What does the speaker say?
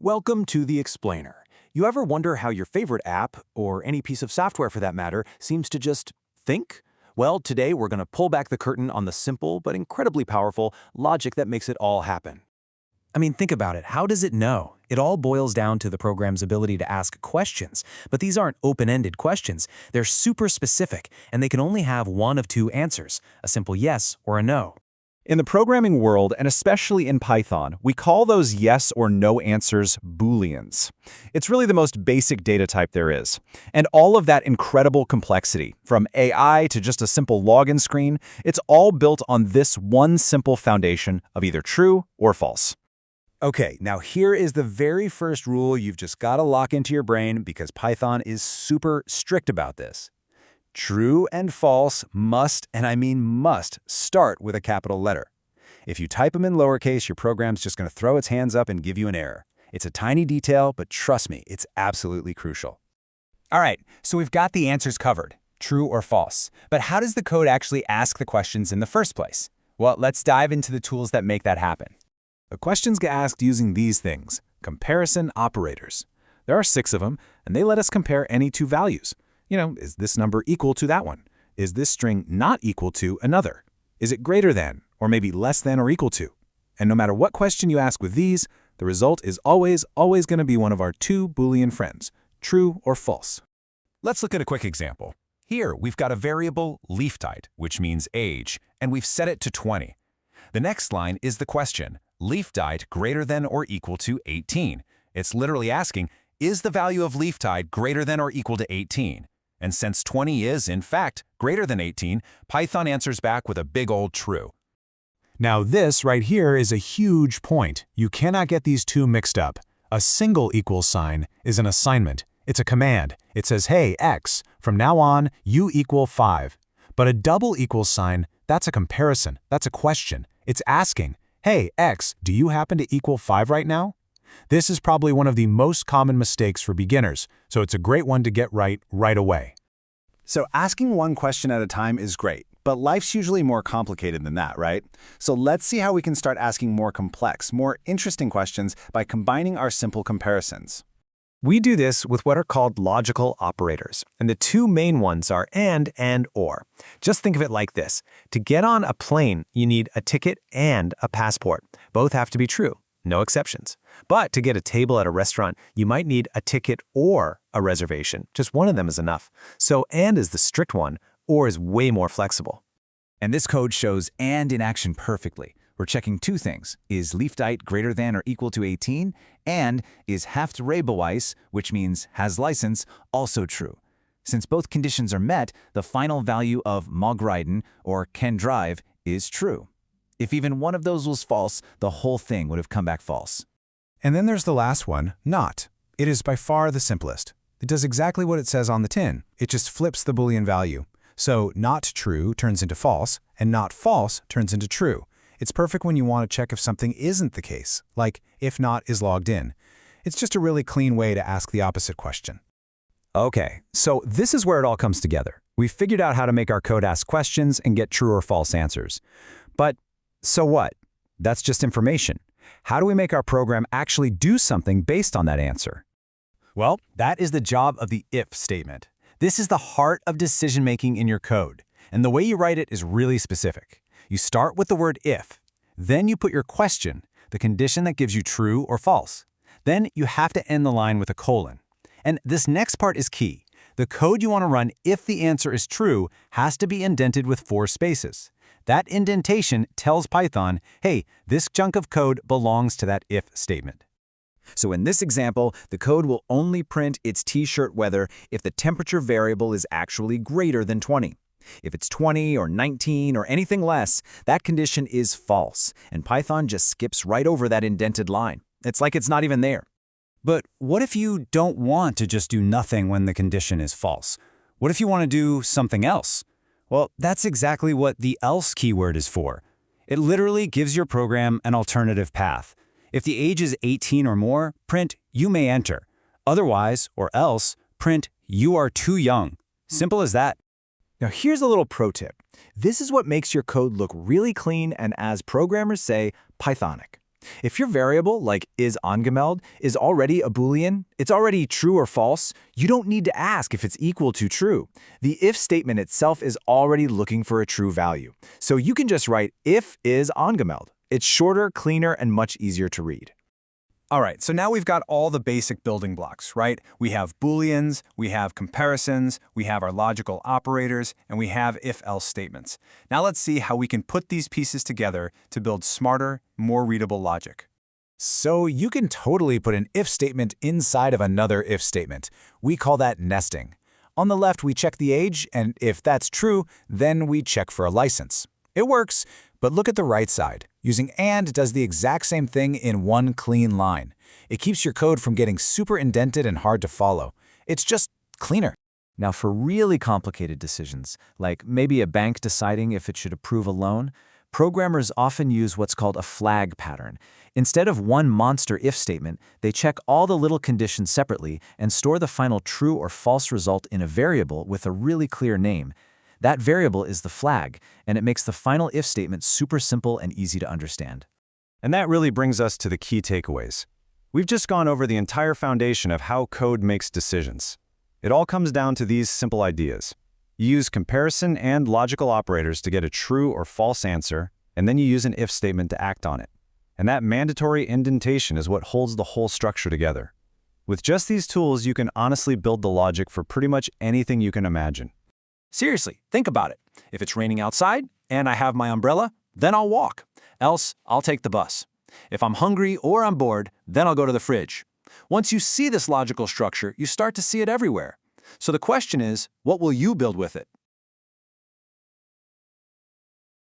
Welcome to the Explainer. You ever wonder how your favorite app, or any piece of software for that matter, seems to just think? Well, today we're going to pull back the curtain on the simple but incredibly powerful logic that makes it all happen. I mean, think about it. How does it know? It all boils down to the program's ability to ask questions. But these aren't open-ended questions. They're super specific, and they can only have one of two answers, a simple yes or a no. In the programming world, and especially in Python, we call those yes or no answers Booleans. It's really the most basic data type there is. And all of that incredible complexity, from AI to just a simple login screen, it's all built on this one simple foundation of either true or false. Okay, now here is the very first rule you've just got to lock into your brain because Python is super strict about this. True and false must, and I mean must, start with a capital letter. If you type them in lowercase, your program's just going to throw its hands up and give you an error. It's a tiny detail, but trust me, it's absolutely crucial. All right, so we've got the answers covered, true or false. But how does the code actually ask the questions in the first place? Well, let's dive into the tools that make that happen. The questions get asked using these things, comparison operators. There are 6 of them, and they let us compare any two values. Is this number equal to that one? Is this string not equal to another? Is it greater than, or maybe less than or equal to? And no matter what question you ask with these, the result is always going to be one of our 2 Boolean friends, true or false. Let's look at a quick example. Here, we've got a variable leaf-type, which means age, and we've set it to 20. The next line is the question, leaf-type greater than or equal to 18. It's literally asking, is the value of leaf-type greater than or equal to 18? And since 20 is, in fact, greater than 18, Python answers back with a big old true. Now this right here is a huge point. You cannot get these two mixed up. A single equals sign is an assignment. It's a command. It says, hey, x, from now on, you equal 5. But a double equals sign, that's a comparison. That's a question. It's asking, hey, x, do you happen to equal 5 right now? This is probably one of the most common mistakes for beginners, so it's a great one to get right away. So asking one question at a time is great, but life's usually more complicated than that, right? So let's see how we can start asking more complex, more interesting questions by combining our simple comparisons. We do this with what are called logical operators, and the 2 main ones are and or. Just think of it like this. To get on a plane, you need a ticket and a passport. Both have to be true. No exceptions. But to get a table at a restaurant, you might need a ticket or a reservation. Just one of them is enough. So and is the strict one, or is way more flexible. And this code shows and in action perfectly. We're checking 2 things. Is leaf-type greater than or equal to 18? And is haft rebelweis, which means has license, also true? Since both conditions are met, the final value of mag rijden or can drive is true. If even one of those was false, the whole thing would have come back false. And then there's the last one, not. It is by far the simplest. It does exactly what it says on the tin. It just flips the Boolean value. So not true turns into false, and not false turns into true. It's perfect when you want to check if something isn't the case, like if not is logged in. It's just a really clean way to ask the opposite question. Okay, so this is where it all comes together. We've figured out how to make our code ask questions and get true or false answers. But so what? That's just information. How do we make our program actually do something based on that answer? Well, that is the job of the if statement. This is the heart of decision-making in your code, and the way you write it is really specific. You start with the word if, then you put your question, the condition that gives you true or false. Then you have to end the line with a colon. And this next part is key. The code you want to run if the answer is true has to be indented with 4 spaces. That indentation tells Python, hey, this chunk of code belongs to that if statement. So in this example, the code will only print its t-shirt weather if the temperature variable is actually greater than 20. If it's 20 or 19 or anything less, that condition is false, and Python just skips right over that indented line. It's like it's not even there. But what if you don't want to just do nothing when the condition is false? What if you want to do something else? Well, that's exactly what the else keyword is for. It literally gives your program an alternative path. If the age is 18 or more, print you may enter. Otherwise, or else, print you are too young. Simple as that. Now here's a little pro tip. This is what makes your code look really clean and, as programmers say, Pythonic. If your variable, like is angemeldet, is already a Boolean, it's already true or false, you don't need to ask if it's equal to true. The if statement itself is already looking for a true value. So you can just write if is angemeldet. It's shorter, cleaner, and much easier to read. All right, so now we've got all the basic building blocks, right? We have Booleans, we have comparisons, we have our logical operators, and we have if-else statements. Now let's see how we can put these pieces together to build smarter, more readable logic. So you can totally put an if statement inside of another if statement. We call that nesting. On the left, we check the age, and if that's true, then we check for a license. It works, but look at the right side. Using AND does the exact same thing in one clean line. It keeps your code from getting super indented and hard to follow. It's just cleaner. Now for really complicated decisions, like maybe a bank deciding if it should approve a loan, programmers often use what's called a flag pattern. Instead of one monster if statement, they check all the little conditions separately and store the final true or false result in a variable with a really clear name. That variable is the flag, and it makes the final if statement super simple and easy to understand. And that really brings us to the key takeaways. We've just gone over the entire foundation of how code makes decisions. It all comes down to these simple ideas. You use comparison and logical operators to get a true or false answer, and then you use an if statement to act on it. And that mandatory indentation is what holds the whole structure together. With just these tools, you can honestly build the logic for pretty much anything you can imagine. Seriously, think about it. If it's raining outside and I have my umbrella, then I'll walk. Else, I'll take the bus. If I'm hungry or I'm bored, then I'll go to the fridge. Once you see this logical structure, you start to see it everywhere. So the question is, what will you build with it?